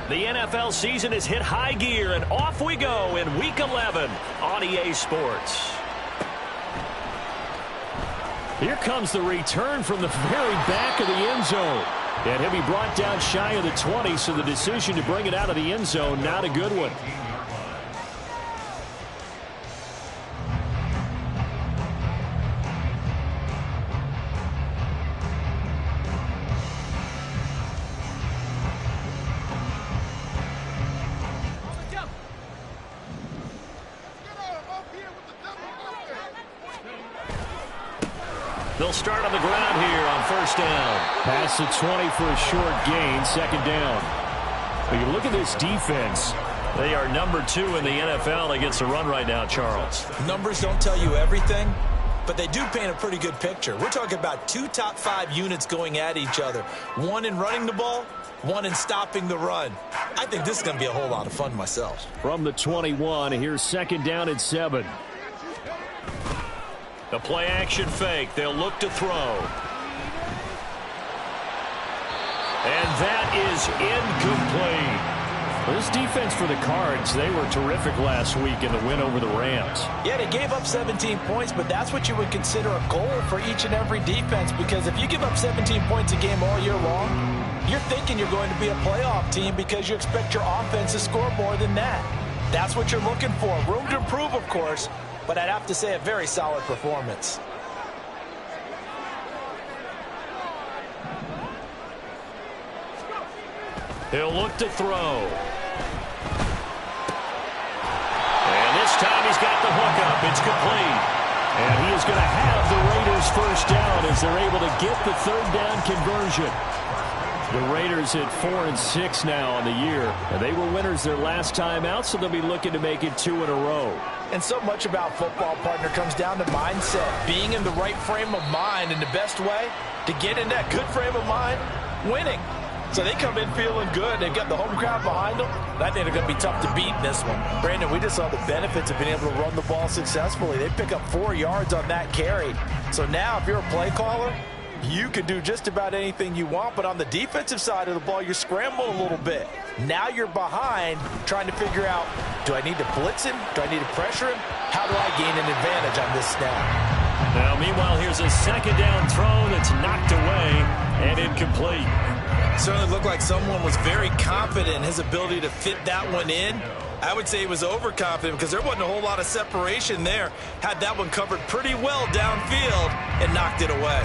The NFL season has hit high gear, and off we go in Week 11 on EA Sports. Here comes the return from the very back of the end zone. And he'll be brought down shy of the 20, so the decision to bring it out of the end zone, not a good one. They'll start on the ground here on first down. Past the 20 for a short gain, second down. But you look at this defense. They are number 2 in the NFL against the run right now, Charles. Numbers don't tell you everything, but they do paint a pretty good picture. We're talking about 2 top 5 units going at each other. One in running the ball, one in stopping the run. I think this is going to be a whole lot of fun myself. From the 21, here's second down and 7. The play action fake. They'll look to throw. And that is incomplete. Well, this defense for the Cards, they were terrific last week in the win over the Rams. Yeah, they gave up 17 points, but that's what you would consider a goal for each and every defense, because if you give up 17 points a game all year long, you're thinking you're going to be a playoff team because you expect your offense to score more than that. That's what you're looking for. Room to improve, of course, but I'd have to say a very solid performance. He'll look to throw. And this time he's got the hookup. It's complete. And he is going to have the Raiders first down as they're able to get the third down conversion. The Raiders at 4-6 now on the year. And they were winners their last time out, so they'll be looking to make it 2 in a row. And so much about football, partner, comes down to mindset. Being in the right frame of mind, and the best way to get in that good frame of mind, winning. So they come in feeling good. They've got the home crowd behind them. I think they're going to be tough to beat in this one. Brandon, we just saw the benefits of being able to run the ball successfully. They pick up 4 yards on that carry. So now if you're a play caller, you can do just about anything you want, but on the defensive side of the ball, you scramble a little bit. Now you're behind trying to figure out, do I need to blitz him? Do I need to pressure him? How do I gain an advantage on this snap? Now, meanwhile, here's a second down throw that's knocked away and incomplete. Certainly looked like someone was very confident in his ability to fit that one in. I would say he was overconfident because there wasn't a whole lot of separation there. Had that one covered pretty well downfield and knocked it away.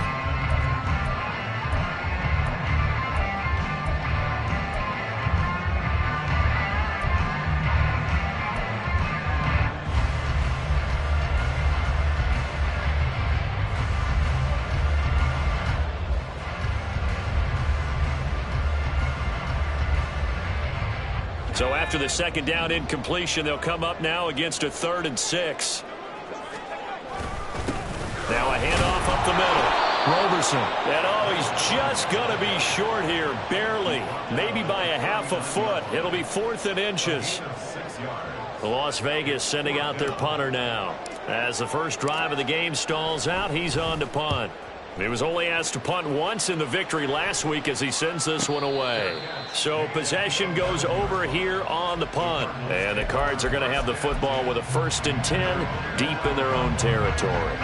So after the second down incompletion, they'll come up now against a 3rd and 6. Now a handoff up the middle. Roberson. And he's just going to be short here, barely. Maybe by a half a foot. It'll be 4th and inches. Las Vegas sending out their punter now. As the first drive of the game stalls out, he's on to punt. He was only asked to punt once in the victory last week as he sends this one away. So possession goes over here on the punt. And the Cards are going to have the football with a 1st and 10 deep in their own territory.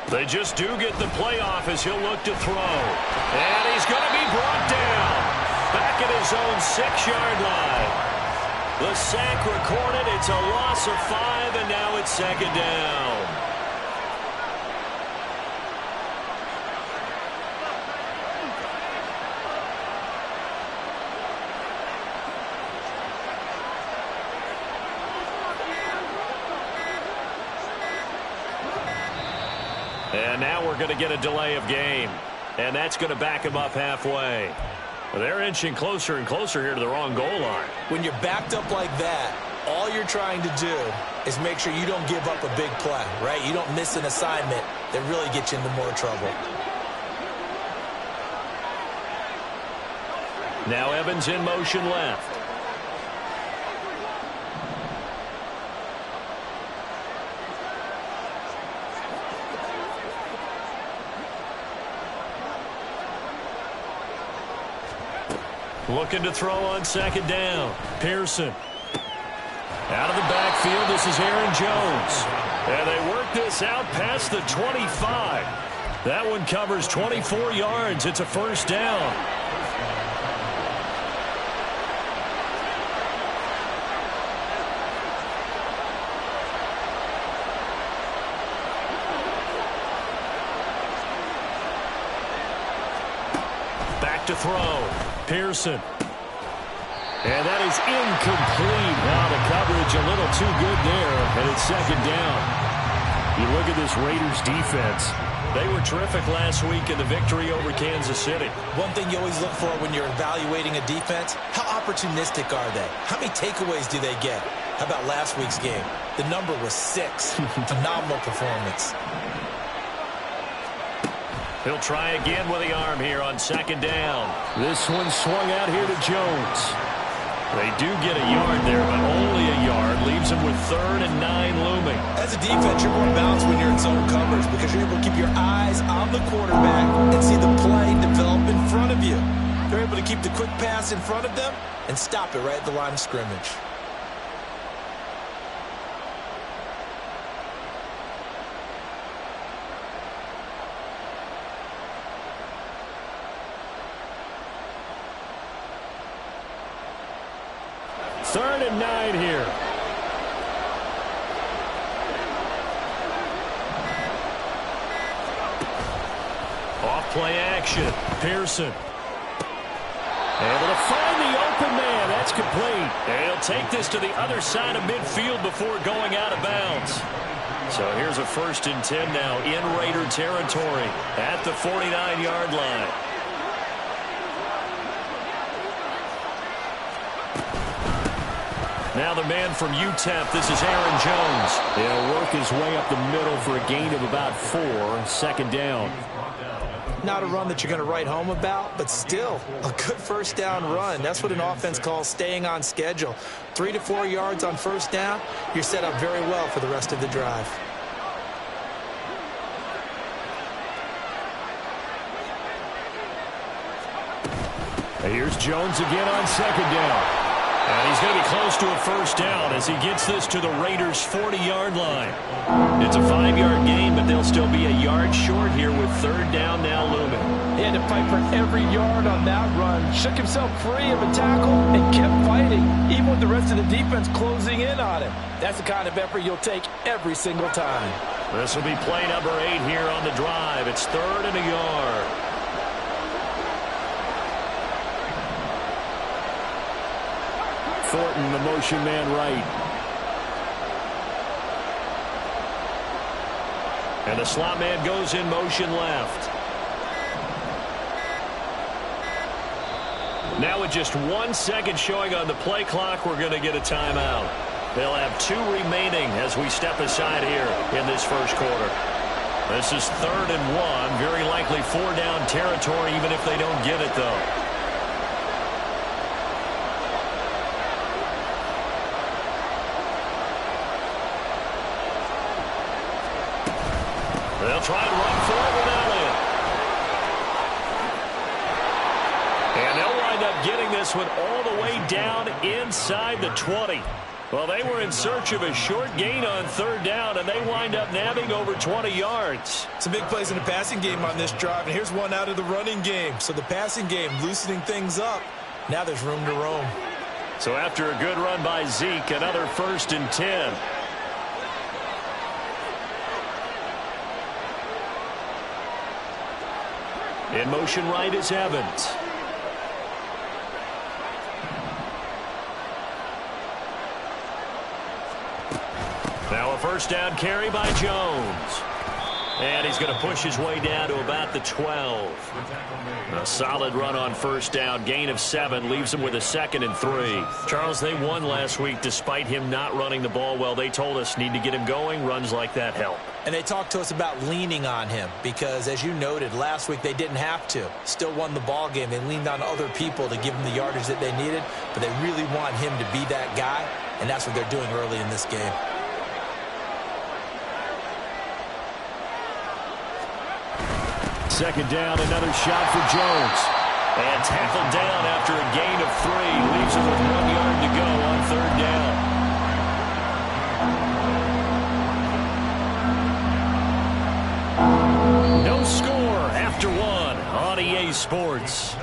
They just do get the playoff as he'll look to throw. And he's going to be brought down. Back at his own 6-yard line. The sack recorded. It's a loss of 5, and now it's second down. And now we're going to get a delay of game. And that's going to back him up halfway. Well, they're inching closer and closer here to the wrong goal line. When you're backed up like that, all you're trying to do is make sure you don't give up a big play, right? You don't miss an assignment that really gets you into more trouble. Now Evans in motion left. Looking to throw on second down. Pearson. Out of the backfield, this is Aaron Jones. And they work this out past the 25. That one covers 24 yards. It's a first down. Back to throw. Pearson. And that is incomplete. Now the coverage a little too good there, and it's second down. You look at this Raiders defense. They were terrific last week in the victory over Kansas City. One thing you always look for when you're evaluating a defense, how opportunistic are they? How many takeaways do they get? How about last week's game? The number was 6. Phenomenal performance. He'll try again with the arm here on second down. This one swung out here to Jones. They do get a yard there, but only a yard. Leaves them with 3rd and 9 looming. As a defense, you're more balanced when you're in zone coverage because you're able to keep your eyes on the quarterback and see the play develop in front of you. They're able to keep the quick pass in front of them and stop it right at the line of scrimmage. Third and 9 here. Off play action. Pearson. Able to find the open man. That's complete. And he'll take this to the other side of midfield before going out of bounds. So here's a 1st and 10 now in Raider territory at the 49-yard line. Now the man from UTEP, this is Aaron Jones. He'll work his way up the middle for a gain of about 4, second down. Not a run that you're going to write home about, but still a good first down run. That's what an offense calls staying on schedule. 3 to 4 yards on first down, you're set up very well for the rest of the drive. And here's Jones again on second down. And he's going to be close to a first down as he gets this to the Raiders' 40-yard line. It's a 5-yard gain, but they'll still be a yard short here with 3rd down now looming. He had to fight for every yard on that run. Shook himself free of a tackle and kept fighting, even with the rest of the defense closing in on him. That's the kind of effort you'll take every single time. This will be play number 8 here on the drive. It's 3rd and a yard. Thornton, the motion man right. And the slot man goes in motion left. Now with just 1 second showing on the play clock, we're going to get a timeout. They'll have 2 remaining as we step aside here in this first quarter. This is 3rd and 1. Very likely 4-down territory, even if they don't get it, though. They'll try and run for it without it. And they'll wind up getting this one all the way down inside the 20. Well, they were in search of a short gain on 3rd down, and they wind up nabbing over 20 yards. Some big plays in the passing game on this drive, and here's one out of the running game. So the passing game loosening things up. Now there's room to roam. So after a good run by Zeke, another 1st and 10. In motion right is Evans. Now a 1st down carry by Jones. And he's going to push his way down to about the 12. A solid run on first down. Gain of 7 leaves him with a 2nd and 3. Charles, they won last week despite him not running the ball well. They told us need to get him going. Runs like that help. And they talked to us about leaning on him because, as you noted, last week they didn't have to. Still won the ball game. They leaned on other people to give him the yardage that they needed, but they really want him to be that guy, and that's what they're doing early in this game. Second down, another shot for Jones. And tackled down after a gain of 3. Leaves him with 1 yard to go on third down. No score after 1 on EA Sports.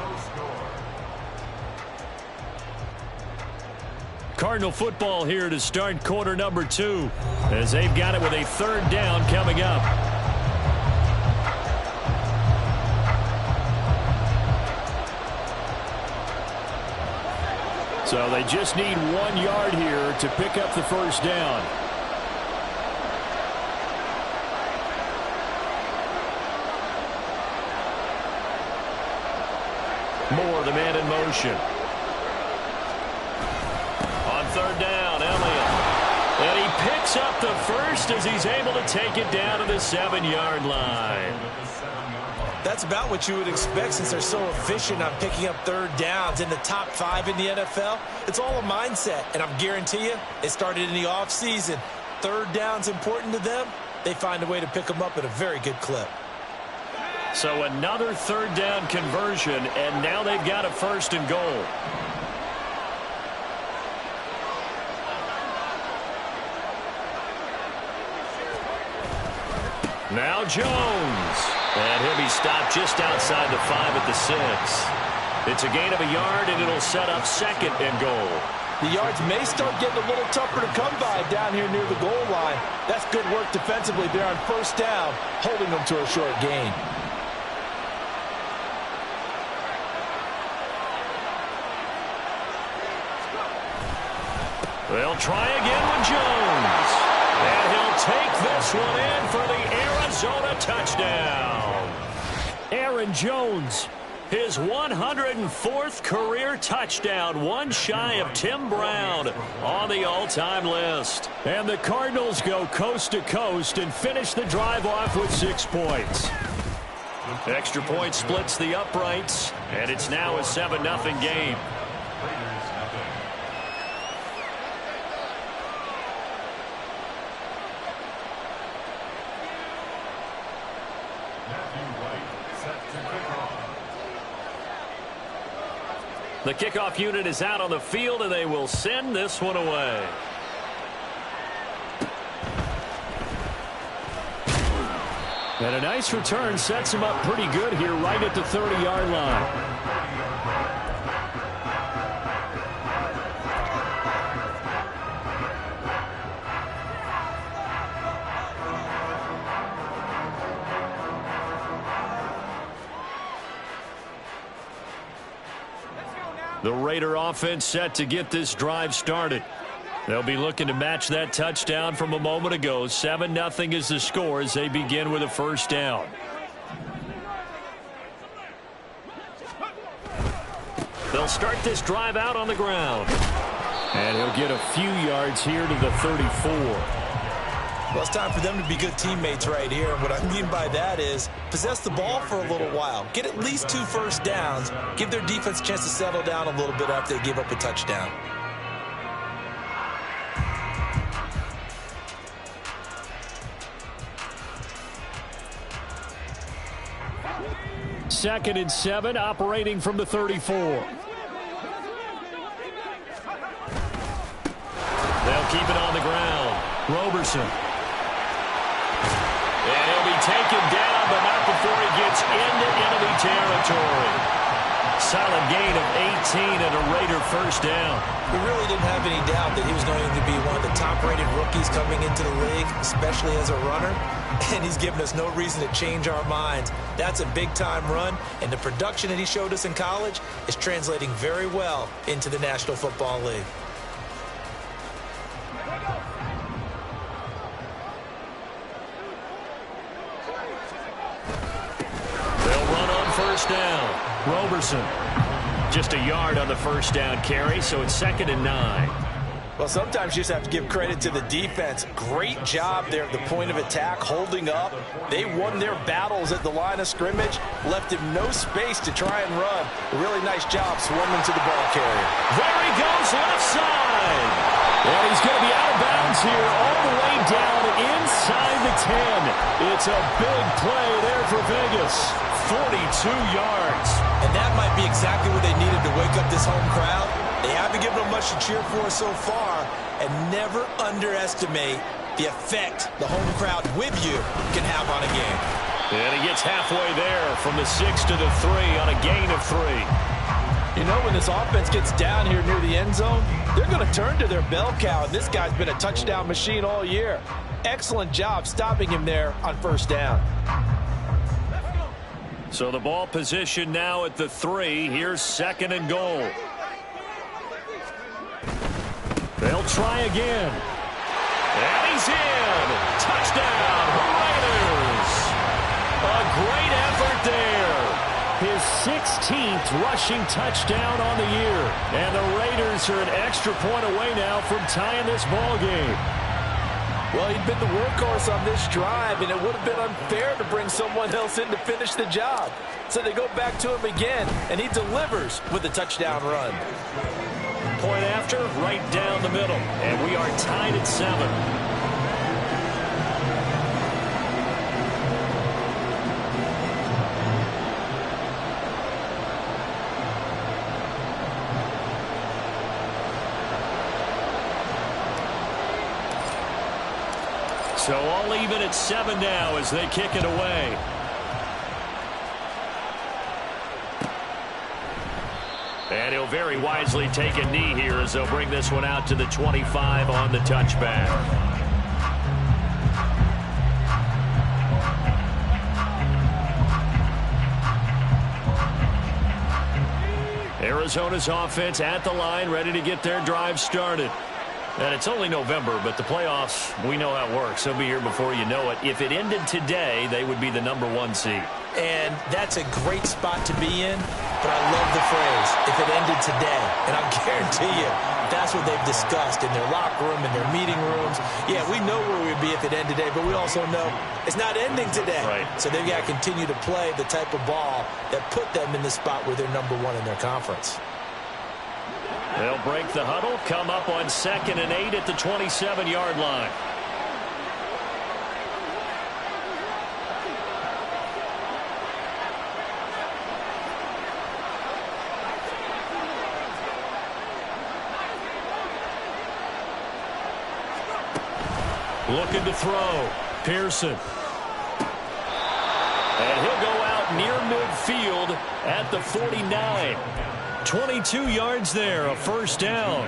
Cardinal football here to start quarter number 2 as they've got it with a third down coming up. So they just need 1 yard here to pick up the first down. Moore, the man in motion. On third down, Elliott. And he picks up the first as he's able to take it down to the 7-yard line. That's about what you would expect since they're so efficient on picking up third downs in the top 5 in the NFL. It's all a mindset, and I'm guarantee you it started in the offseason. Third down's important to them. They find a way to pick them up at a very good clip. So another third down conversion, and now they've got a 1st and goal. Now Jones. And he'll be stopped just outside the 5 at the 6. It's a gain of a yard, and it'll set up 2nd and goal. The yards may start getting a little tougher to come by down here near the goal line. That's good work defensively there on first down, holding them to a short gain. They'll try again with Jones. And he'll take this one in for the Arizona touchdown. Aaron Jones, his 104th career touchdown, one shy of Tim Brown on the all-time list. And the Cardinals go coast to coast and finish the drive off with 6 points. Extra point splits the uprights, and it's now a 7-0 game. The kickoff unit is out on the field, and they will send this one away. And a nice return sets him up pretty good here right at the 30-yard line. The Raider offense set to get this drive started. They'll be looking to match that touchdown from a moment ago. 7-0 is the score as they begin with a first down. They'll start this drive out on the ground. And he'll get a few yards here to the 34. Well, it's time for them to be good teammates right here. And what I mean by that is possess the ball for a little while. Get at least 2 first downs. Give their defense a chance to settle down a little bit after they give up a touchdown. Second and 7, operating from the 34. They'll keep it on the ground. Roberson. And he'll be taken down, but not before he gets into enemy territory. Solid gain of 18 and a Raider first down. We really didn't have any doubt that he was going to be one of the top-rated rookies coming into the league, especially as a runner. And he's given us no reason to change our minds. That's a big-time run, and the production that he showed us in college is translating very well into the National Football League. They'll run on first down. Roberson. Just a yard on the first down carry, so it's 2nd and 9. Well, sometimes you just have to give credit to the defense. Great job there at the point of attack, holding up. They won their battles at the line of scrimmage, left him no space to try and run. A really nice job swarming to the ball carrier. There he goes, left side. And he's going to be out of bounds here all the way down inside the 10. It's a big play there for Vegas. 42 yards. And that might be exactly what they needed to wake up this home crowd. They haven't given them much to cheer for so far, and never underestimate the effect the home crowd with you can have on a game. And he gets halfway there from the 6 to the 3 on a gain of 3. You know, when this offense gets down here near the end zone, they're going to turn to their bell cow, and this guy's been a touchdown machine all year. Excellent job stopping him there on first down. So the ball position now at the 3. Here's 2nd and goal. They'll try again. And he's in. Touchdown, Raiders. A great effort there. His 16th rushing touchdown on the year. And the Raiders are an extra point away now from tying this ball game. Well, he'd been the workhorse on this drive, and it would have been unfair to bring someone else in to finish the job. So they go back to him again, and he delivers with a touchdown run. Point after, right down the middle. And we are tied at 7. So all even at 7 now as they kick it away. And he'll very wisely take a knee here as they'll bring this one out to the 25 on the touchback. Arizona's offense at the line, ready to get their drive started. And it's only November, but the playoffs, we know how it works. They'll be here before you know it. If it ended today, they would be the #1 seed. And that's a great spot to be in, but I love the phrase, if it ended today. And I guarantee you, that's what they've discussed in their locker room, in their meeting rooms. Yeah, we know where we'd be if it ended today, but we also know it's not ending today. Right. So they've got to continue to play the type of ball that put them in the spot where they're #1 in their conference. They'll break the huddle, come up on 2nd and 8 at the 27-yard line. Looking to throw. Pearson. And he'll go out near midfield at the 49. 22 yards there, a first down.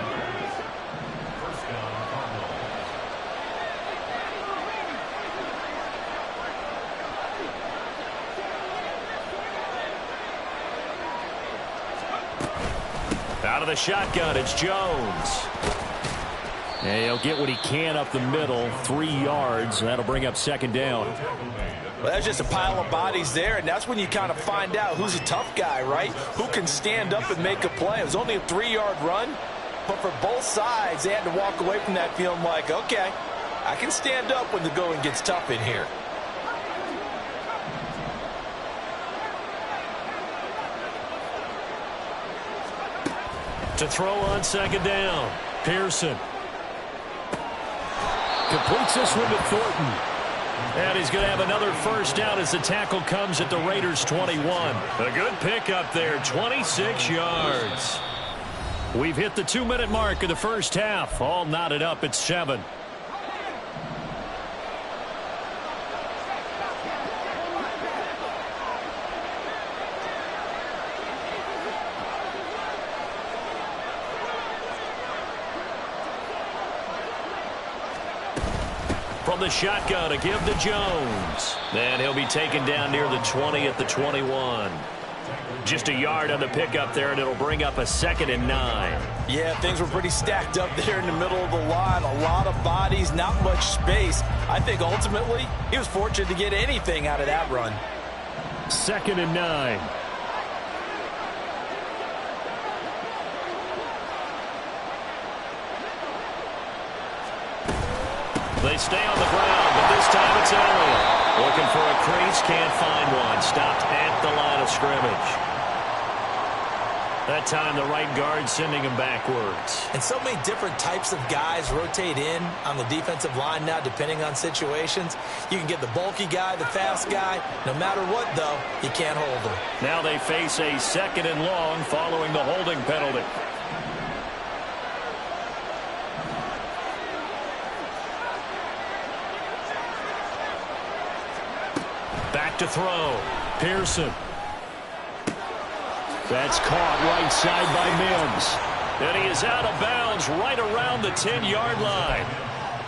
Out of the shotgun, it's Jones. And he'll get what he can up the middle, 3 yards. That'll bring up 2nd down. Well, that's just a pile of bodies there, and that's when you kind of find out who's a tough guy, right? Who can stand up and make a play. It was only a 3-yard run, but for both sides, they had to walk away from that feeling like, okay, I can stand up when the going gets tough in here. To throw on 2nd down, Pearson. Completes this one to Thornton. And he's going to have another first down as the tackle comes at the Raiders' 21. A good pickup there, 26 yards. We've hit the 2-minute mark of the first half. All knotted up at 7. From the shotgun, a give to Jones. And he'll be taken down near the 20 at the 21. Just a yard on the pickup there, and it'll bring up a 2nd and 9. Yeah, things were pretty stacked up there in the middle of the line. A lot of bodies, not much space. I think ultimately he was fortunate to get anything out of that run. 2nd and 9. They stay on the ground, but this time it's Elliott. Looking for a crease, can't find one. Stopped at the line of scrimmage. That time the right guard sending him backwards. And so many different types of guys rotate in on the defensive line now, depending on situations. You can get the bulky guy, the fast guy. No matter what, though, you can't hold him. Now they face a 2nd and long following the holding penalty. Back to throw. Pearson. That's caught right side by Mims. And he is out of bounds right around the 10-yard line.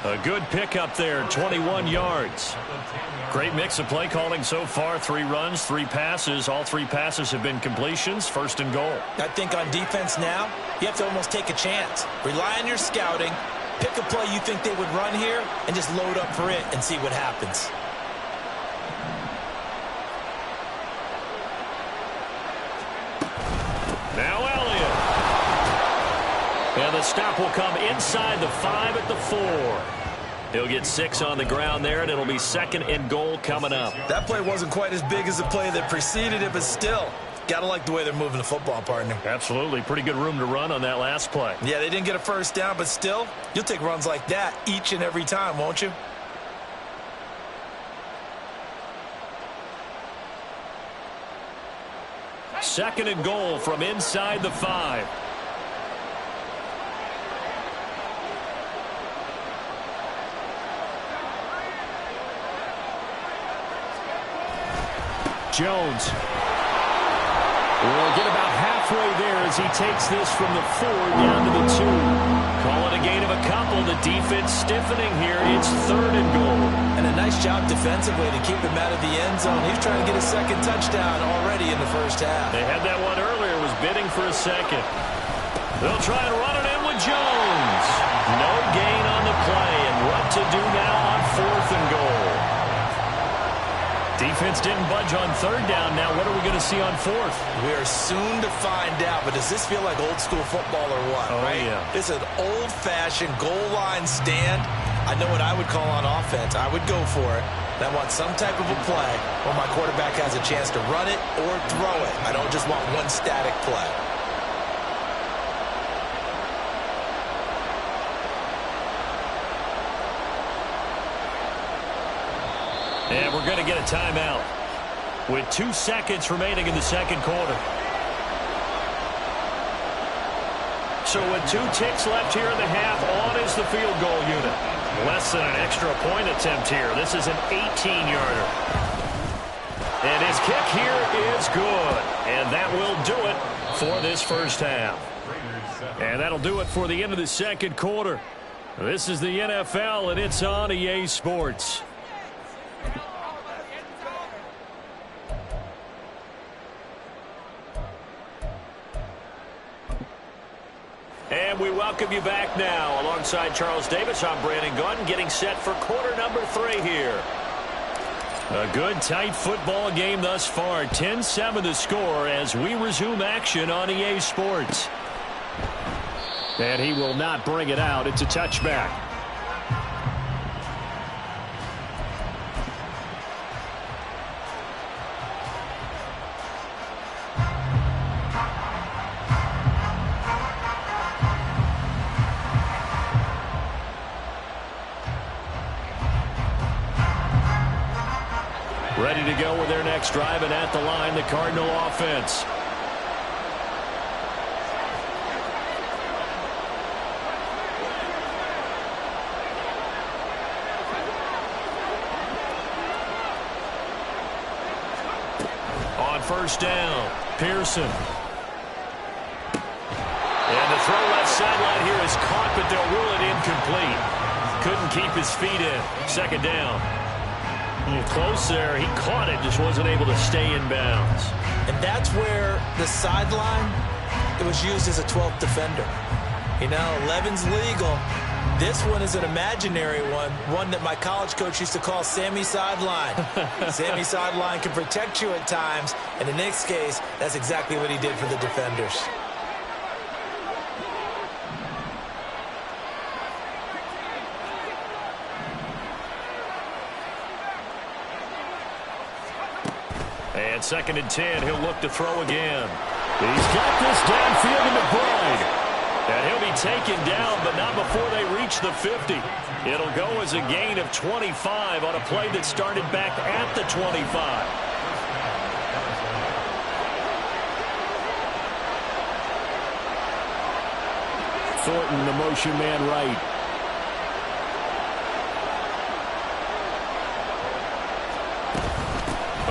A good pickup there, 21 yards. Great mix of play calling so far. 3 runs, 3 passes. All 3 passes have been completions. 1st and goal. I think on defense now, you have to almost take a chance. Rely on your scouting. Pick a play you think they would run here and just load up for it and see what happens. Now Elliott. And the stop will come inside the 5 at the 4. He'll get 6 on the ground there, and it'll be 2nd and goal coming up. That play wasn't quite as big as the play that preceded it, but still, got to like the way they're moving the football, partner. Absolutely. Pretty good room to run on that last play. Yeah, they didn't get a first down, but still, you'll take runs like that each and every time, won't you? Second and goal from inside the 5. Jones will get about halfway there as he takes this from the 4 down to the 2. Call it a gain of a couple. The defense stiffening here. It's 3rd and goal. And a nice job defensively to keep him out of the end zone. He's trying to get a 2nd touchdown already in the first half. They had that one earlier. Was bidding for a 2nd. They'll try and run it in with Jones. No gain on the play. And what to do now on 4th and goal? Defense didn't budge on 3rd down. Now what are we going to see on 4th? We are soon to find out, but does this feel like old school football or what? Oh, right? Yeah. This is an old-fashioned goal line stand. I know what I would call on offense. I would go for it. And I want some type of a play where my quarterback has a chance to run it or throw it. I don't just want one static play. And we're going to get a timeout with 2 seconds remaining in the 2nd quarter. So with 2 ticks left here in the half, on is the field goal unit. Less than an extra point attempt here. This is an 18-yarder. And his kick here is good. And that will do it for this first half. And that'll do it for the end of the 2nd quarter. This is the NFL, and it's on EA Sports. And we welcome you back now. Alongside Charles Davis, I'm Brandon Gunn, getting set for quarter number 3 here. A good, tight football game thus far. 10-7 the score as we resume action on EA Sports. And he will not bring it out. It's a touchback. Ready to go with their next drive, and at the line, the Cardinal offense. On first down, Pearson. And the throw left sideline here is caught, but they'll rule it incomplete. Couldn't keep his feet in. 2nd down. Close there. He caught it, just wasn't able to stay in bounds. And that's where the sideline, it was used as a 12th defender. You know, 11's legal. This one is an imaginary one that my college coach used to call Sammy Sideline. Sammy Sideline can protect you at times, and in this case, that's exactly what he did for the defenders. And 2nd and 10, he'll look to throw again. He's got this downfield to McBride. And he'll be taken down, but not before they reach the 50. It'll go as a gain of 25 on a play that started back at the 25. Thornton, the motion man right.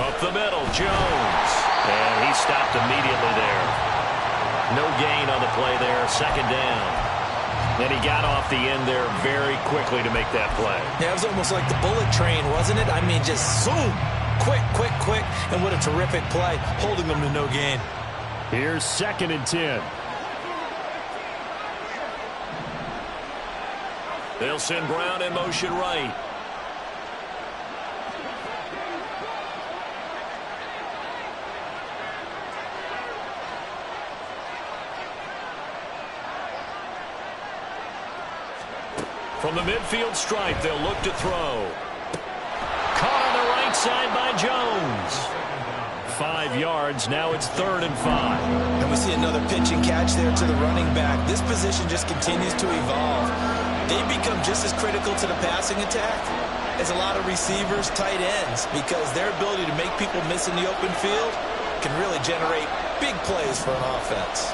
Up the middle, Jones. And he stopped immediately there. No gain on the play there, 2nd down. And he got off the end there very quickly to make that play. Yeah, it was almost like the bullet train, wasn't it? I mean, just zoom. Quick, quick, quick. And what a terrific play, holding them to no gain. Here's 2nd and 10. They'll send Brown in motion right. From the midfield stripe, they'll look to throw. Caught on the right side by Jones. 5 yards. Now it's 3rd and 5. And we see another pitch and catch there to the running back. This position just continues to evolve. They become just as critical to the passing attack as a lot of receivers, tight ends, because their ability to make people miss in the open field can really generate big plays for an offense.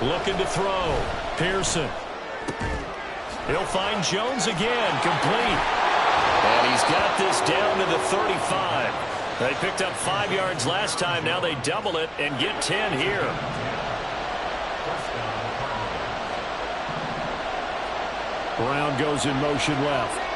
Looking to throw. Pearson. He'll find Jones again. Complete. And he's got this down to the 35. They picked up 5 yards last time. Now they double it and get 10 here. Brown goes in motion left.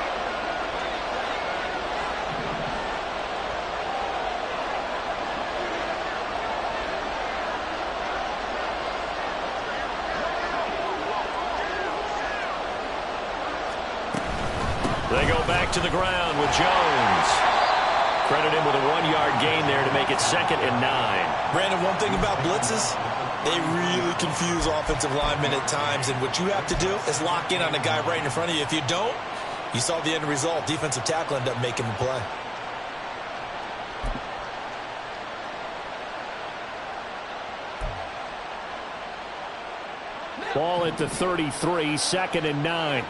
They go back to the ground with Jones. Credit him with a 1-yard gain there to make it 2nd and 9. Brandon, one thing about blitzes, they really confuse offensive linemen at times, and what you have to do is lock in on the guy right in front of you. If you don't, you saw the end result. Defensive tackle ended up making the play. Ball at the 33, 2nd and 9.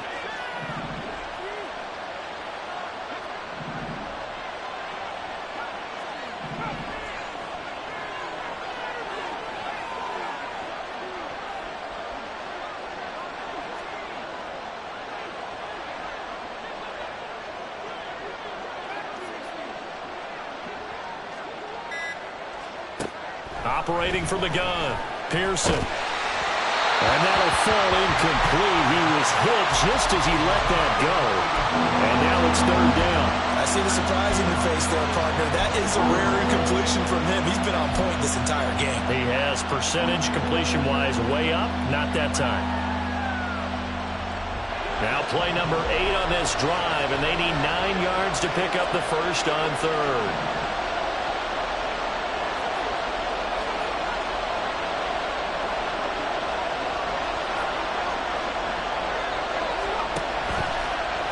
Operating from the gun, Pearson. And that'll fall incomplete. He was hit just as he let that go. And now it's 3rd down. I see the surprise in your face there, partner. That is a rare incompletion from him. He's been on point this entire game. He has percentage completion-wise way up. Not that time. Now play number 8 on this drive, and they need 9 yards to pick up the first on 3rd.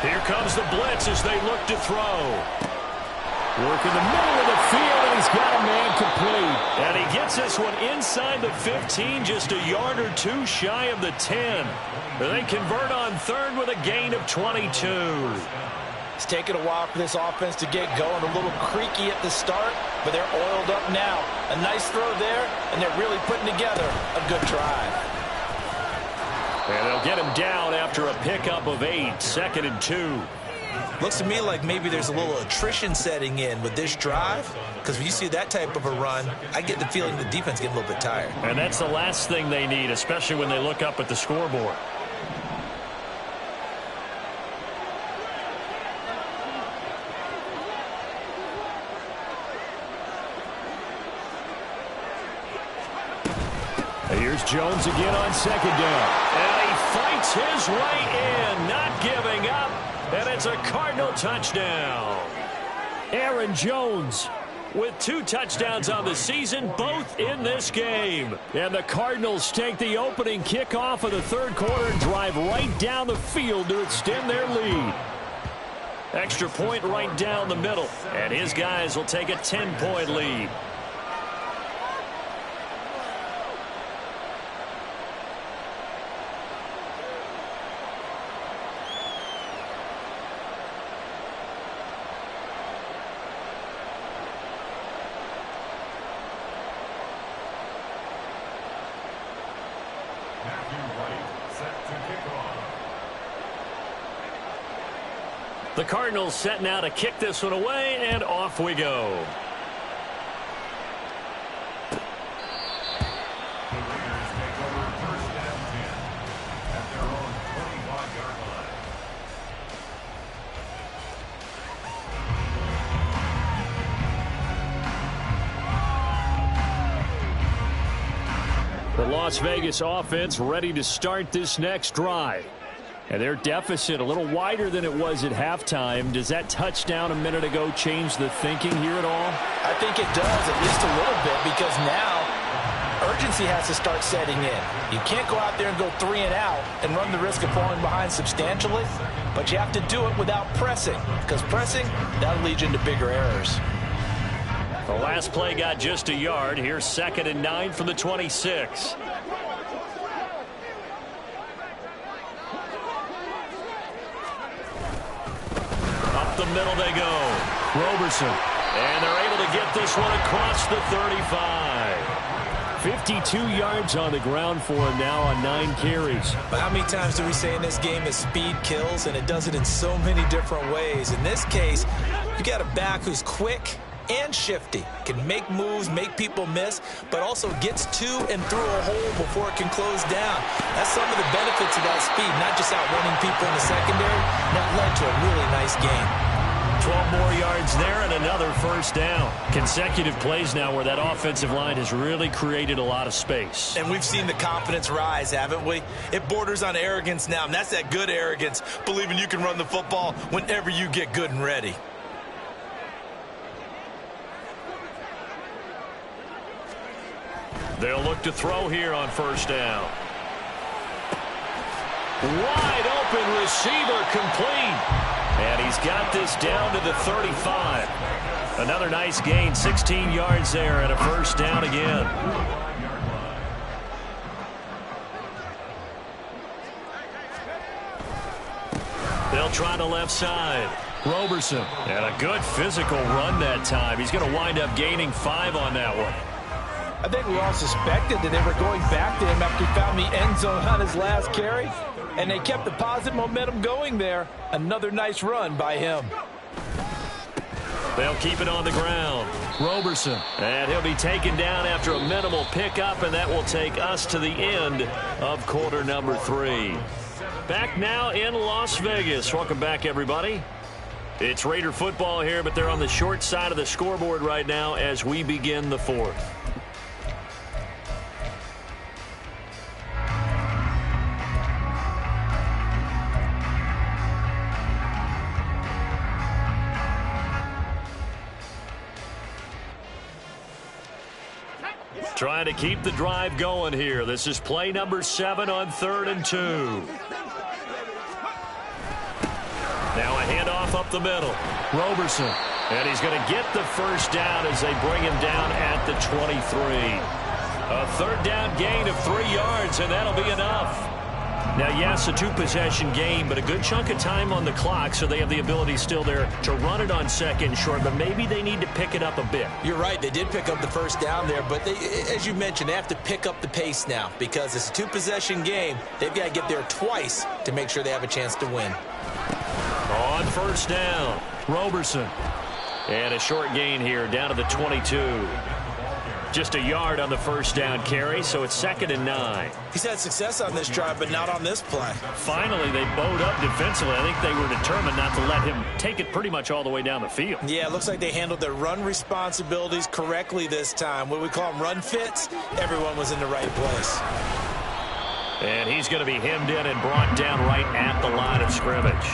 Here comes the blitz as they look to throw. Work in the middle of the field, and he's got a man complete. And he gets this one inside the 15, just a yard or two shy of the 10. They convert on 3rd with a gain of 22. It's taken a while for this offense to get going. A little creaky at the start, but they're oiled up now. A nice throw there, and they're really putting together a good drive. And they'll get him down after a pickup of 8, 2nd and 2. Looks to me like maybe there's a little attrition setting in with this drive, because when you see that type of a run, I get the feeling the defense getting a little bit tired. And that's the last thing they need, especially when they look up at the scoreboard. Here's Jones again on second down. And he fights his way in, not giving up. And it's a Cardinal touchdown. Aaron Jones with 2 touchdowns on the season, both in this game. And the Cardinals take the opening kickoff of the third quarter and drive right down the field to extend their lead. Extra point right down the middle. And his guys will take a 10-point lead. The Cardinals set now to kick this one away, and off we go. The Las Vegas offense ready to start this next drive. And their deficit a little wider than it was at halftime. Does that touchdown a minute ago change the thinking here at all? I think it does, at least a little bit, because now urgency has to start setting in. You can't go out there and go 3 and out and run the risk of falling behind substantially, but you have to do it without pressing, because pressing, that'll lead you into bigger errors. The last play got just a yard. Here's 2nd and 9 from the 26. The middle they go. Roberson. And they're able to get this one across the 35. 52 yards on the ground for him now on 9 carries. But how many times do we say in this game that speed kills, and it does it in so many different ways? In this case, you got a back who's quick and shifty, can make moves, make people miss, but also gets to and through a hole before it can close down. That's some of the benefits of that speed, not just outrunning people in the secondary. That led to a really nice game. 12 more yards there and another first down. Consecutive plays now where that offensive line has really created a lot of space. And we've seen the confidence rise, haven't we? It borders on arrogance now, and that's that good arrogance, believing you can run the football whenever you get good and ready. They'll look to throw here on first down. Wide open receiver, complete. And he's got this down to the 35. Another nice gain, 16 yards there, and a first down again. They'll try the left side. Roberson. And a good physical run that time. He's going to wind up gaining 5 on that one. I think we all suspected that they were going back to him after he found the end zone on his last carry. And they kept the positive momentum going there. Another nice run by him. They'll keep it on the ground. Roberson. And he'll be taken down after a minimal pickup, and that will take us to the end of quarter number 3. Back now in Las Vegas. Welcome back, everybody. It's Raider football here, but they're on the short side of the scoreboard right now as we begin the 4th. Trying to keep the drive going here. This is play number 7 on 3rd and 2. Now a handoff up the middle. Roberson. And he's going to get the first down as they bring him down at the 23. A 3rd down gain of 3 yards, and that'll be enough. Now, yes, a 2-possession game, but a good chunk of time on the clock, so they have the ability still there to run it on 2nd and short, but maybe they need to pick it up a bit. You're right. They did pick up the first down there, but they, as you mentioned, they have to pick up the pace now because it's a 2-possession game. They've got to get there twice to make sure they have a chance to win. On first down, Roberson. And a short gain here, down to the 22. Just a yard on the first down carry, so it's 2nd and 9. He's had success on this drive, but not on this play. Finally, they bowed up defensively. I think they were determined not to let him take it pretty much all the way down the field. Yeah, it looks like they handled their run responsibilities correctly this time. What we call them run fits, everyone was in the right place. And he's going to be hemmed in and brought down right at the line of scrimmage.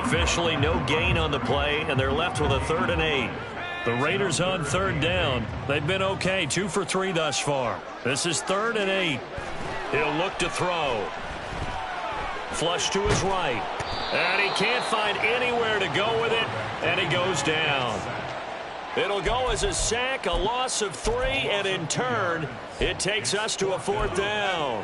Officially no gain on the play, and they're left with a 3rd and 8. The Raiders on 3rd down. They've been okay, 2 for 3 thus far. This is 3rd and 8. He'll look to throw. Flush to his right. And he can't find anywhere to go with it, and he goes down. It'll go as a sack, a loss of 3, and in turn, it takes us to a 4th down.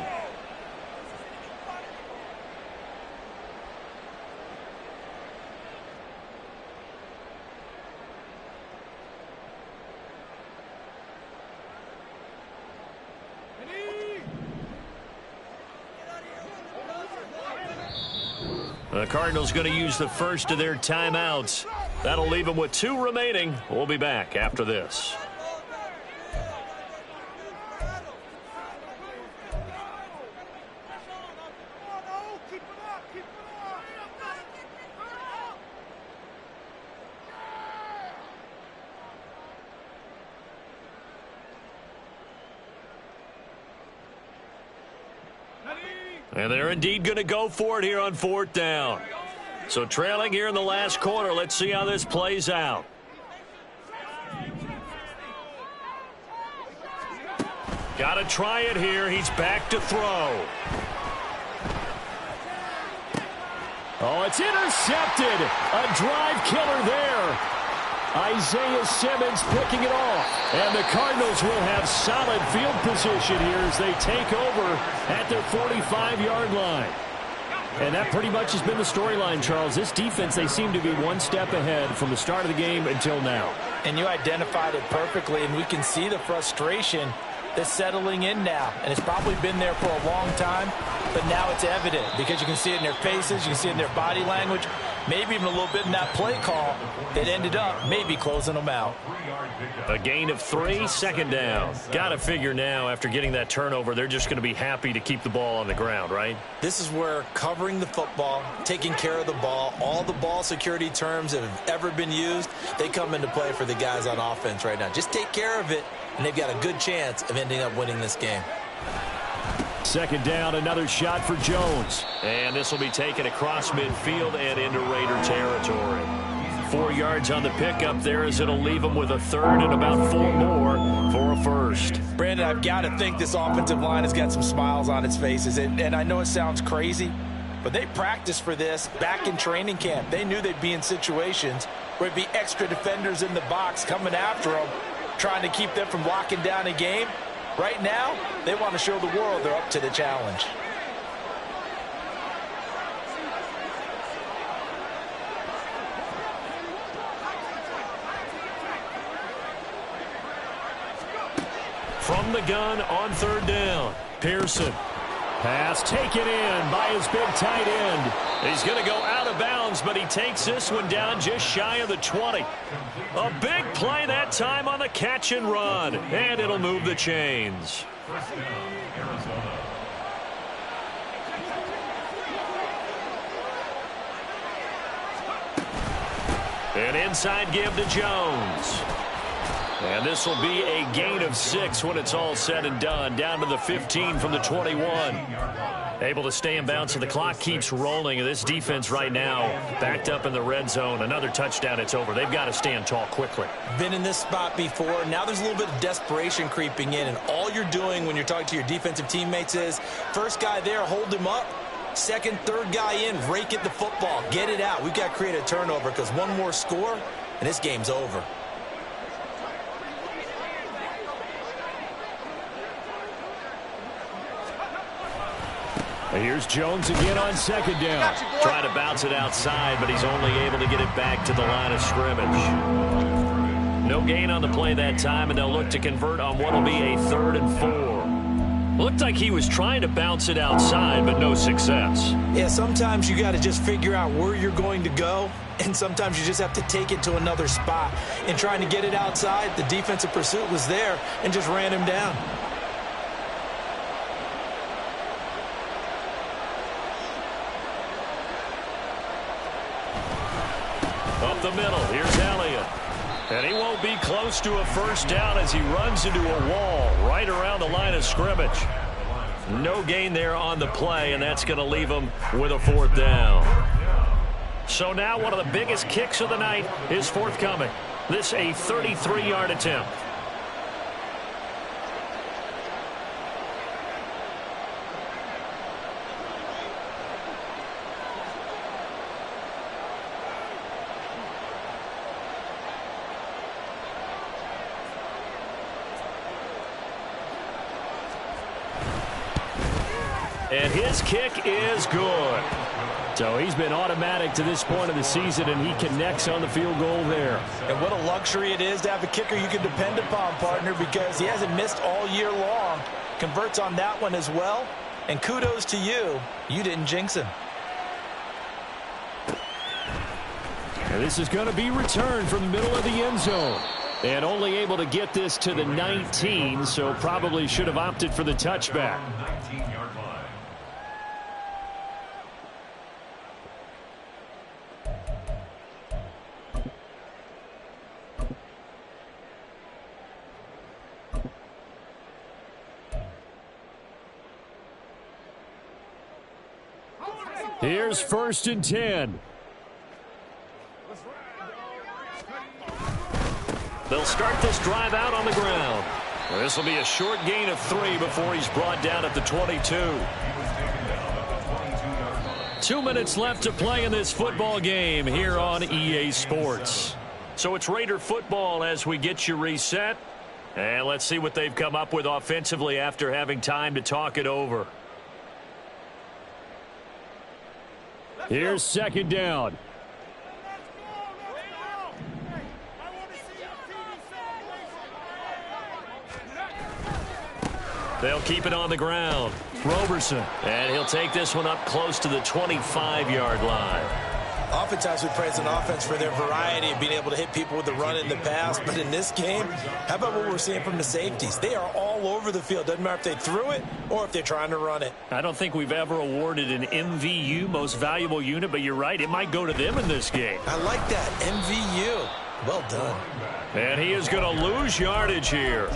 The Cardinals going to use the first of their timeouts. That'll leave them with 2 remaining. We'll be back after this. And they're indeed going to go for it here on 4th down. So trailing here in the last quarter. Let's see how this plays out. Got to try it here. He's back to throw. Oh, it's intercepted. A drive killer there. Isaiah Simmons picking it off. And the Cardinals will have solid field position here as they take over at their 45-yard line. And that pretty much has been the storyline, Charles. This defense, they seem to be one step ahead from the start of the game until now. And you identified it perfectly, and we can see the frustration that's settling in now. And it's probably been there for a long time, but now it's evident because you can see it in their faces, you can see it in their body language, maybe even a little bit in that play call that ended up maybe closing them out. A gain of 3, 2nd down. Got to figure now after getting that turnover, they're just going to be happy to keep the ball on the ground, right? This is where covering the football, taking care of the ball, all the ball security terms that have ever been used, they come into play for the guys on offense right now. Just take care of it, and they've got a good chance of ending up winning this game. 2nd down, another shot for Jones. And this will be taken across midfield and into Raider territory. 4 yards on the pickup there as it'll leave them with a 3rd and about 4 more for a 1st. Brandon, I've got to think this offensive line has got some smiles on its faces. And I know it sounds crazy, but they practiced for this back in training camp. They knew they'd be in situations where it'd be extra defenders in the box coming after them, trying to keep them from locking down a game. Right now, they want to show the world they're up to the challenge. From the gun on 3rd down, Pearson. Pass taken in by his big tight end. He's going to go out of bounds, but he takes this one down just shy of the 20. A big play that time on the catch and run, and it'll move the chains. An inside give to Jones. And this will be a gain of 6 when it's all said and done. Down to the 15 from the 21. Able to stay in bounds, and the clock keeps rolling. And this defense right now backed up in the red zone. Another touchdown, it's over. They've got to stand tall quickly. Been in this spot before. Now there's a little bit of desperation creeping in. And all you're doing when you're talking to your defensive teammates is, first guy there, hold him up. Second, third guy in, rake at the football. Get it out. We've got to create a turnover because one more score, and this game's over. Here's Jones again on 2nd down. Trying to bounce it outside, but he's only able to get it back to the line of scrimmage. No gain on the play that time, and they'll look to convert on what will be a 3rd and 4. Looked like he was trying to bounce it outside, but no success. Yeah, sometimes you got to just figure out where you're going to go, and sometimes you just have to take it to another spot. In trying to get it outside, the defensive pursuit was there and just ran him down. Up the middle, here's Elliott. And he won't be close to a first down as he runs into a wall right around the line of scrimmage. No gain there on the play, and that's going to leave him with a fourth down. So now one of the biggest kicks of the night is forthcoming. This a 33-yard attempt. And his kick is good. So he's been automatic to this point of the season, and he connects on the field goal there. And what a luxury it is to have a kicker you can depend upon, partner, because he hasn't missed all year long. Converts on that one as well. And kudos to you. You didn't jinx him. And this is going to be returned from the middle of the end zone. And only able to get this to the 19, so probably should have opted for the touchback. Here's 1st and 10. They'll start this drive out on the ground. This will be a short gain of 3 before he's brought down at the 22. 2 minutes left to play in this football game here on EA Sports. So it's Raider football as we get you reset. And let's see what they've come up with offensively after having time to talk it over. Here's 2nd down. They'll keep it on the ground. Roberson. And he'll take this one up close to the 25-yard line. Oftentimes we praise an offense for their variety of being able to hit people with the run in the pass. But in this game, how about what we're seeing from the safeties? They are all over the field. Doesn't matter if they threw it or if they're trying to run it. I don't think we've ever awarded an MVU, most valuable unit, but you're right. It might go to them in this game. I like that. MVU. Well done. And he is going to lose yardage here.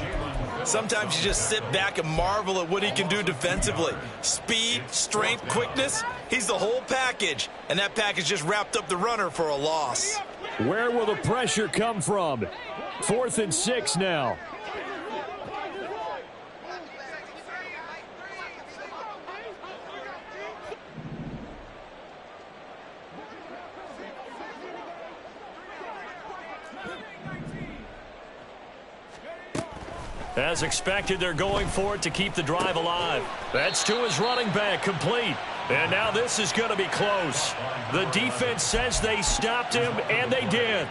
Sometimes you just sit back and marvel at what he can do defensively. Speed, strength, quickness. He's the whole package. And that package just wrapped up the runner for a loss. Where will the pressure come from? 4th and 6 now. As expected, they're going for it to keep the drive alive. That's to his running back, complete. And now this is going to be close. The defense says they stopped him, and they did.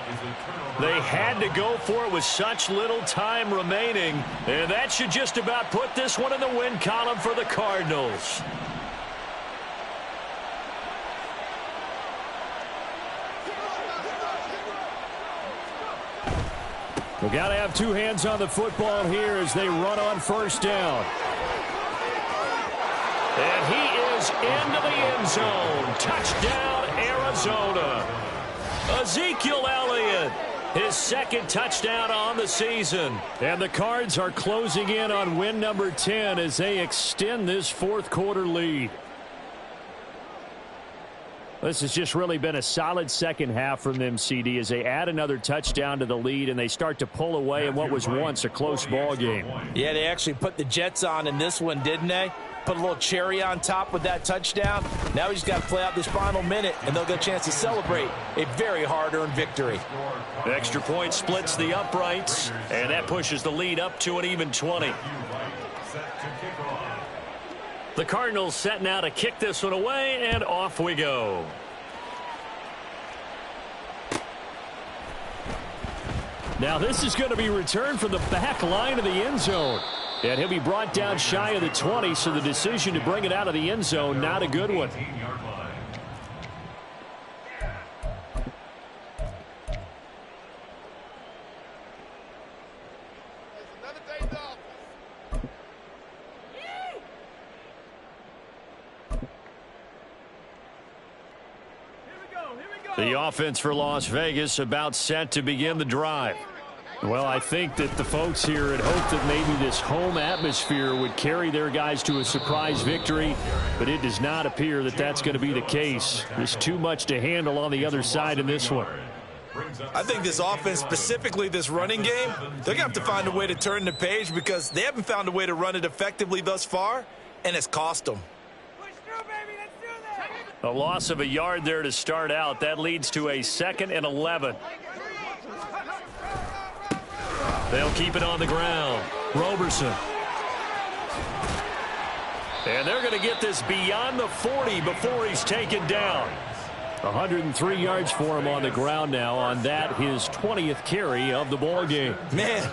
They had to go for it with such little time remaining. And that should just about put this one in the win column for the Cardinals. We've got to have 2 hands on the football here as they run on 1st down. And he is into the end zone. Touchdown, Arizona. Ezekiel Elliott, his 2nd touchdown on the season. And the Cards are closing in on win number 10 as they extend this 4th quarter lead. This has just really been a solid second half from them, CD, as they add another touchdown to the lead and they start to pull away in what was once a close ball game. Yeah, they actually put the Jets on in this one, didn't they? Put a little cherry on top with that touchdown. Now he's got to play out this final minute, and they'll get a chance to celebrate a very hard-earned victory. The extra point splits the uprights, and that pushes the lead up to an even 20. The Cardinals set now to kick this one away, and off we go. Now this is going to be returned from the back line of the end zone. And he'll be brought down shy of the 20, so the decision to bring it out of the end zone, not a good one. The offense for Las Vegas about set to begin the drive. Well, I think that the folks here had hoped that maybe this home atmosphere would carry their guys to a surprise victory, but it does not appear that that's going to be the case. There's too much to handle on the other side in this one. I think this offense, specifically this running game, they're going to have to find a way to turn the page because they haven't found a way to run it effectively thus far, and it's cost them. A loss of a yard there to start out. That leads to a 2nd and 11. They'll keep it on the ground. Roberson. And they're going to get this beyond the 40 before he's taken down. 103 yards for him on the ground now on that, his 20th carry of the ball game. Man,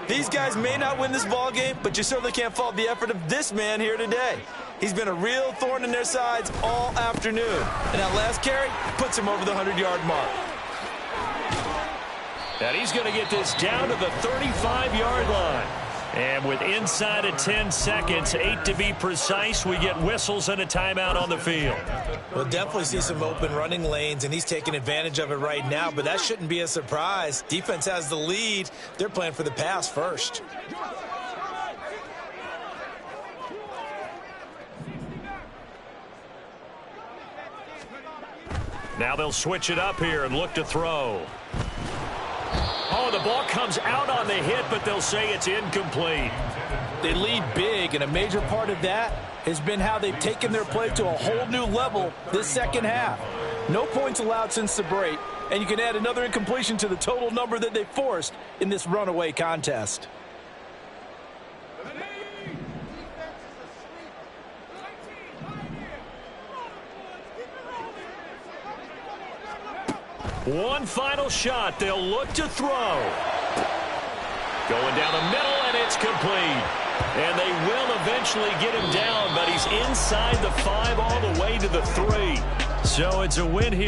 these guys may not win this ball game, but you certainly can't fault the effort of this man here today. He's been a real thorn in their sides all afternoon. And that last carry puts him over the 100-yard mark. And he's going to get this down to the 35-yard line. And with inside of 10 seconds, 8 to be precise, we get whistles and a timeout on the field. We'll definitely see some open running lanes, and he's taking advantage of it right now, but that shouldn't be a surprise. Defense has the lead. They're playing for the pass first. Now they'll switch it up here and look to throw. Oh, the ball comes out on the hit, but they'll say it's incomplete. They lead big, and a major part of that has been how they've taken their play to a whole new level this second half. No points allowed since the break, and you can add another incompletion to the total number that they forced in this runaway contest. One final shot. They'll look to throw. Going down the middle, and it's complete. And they will eventually get him down, but he's inside the 5 all the way to the 3. So it's a win here.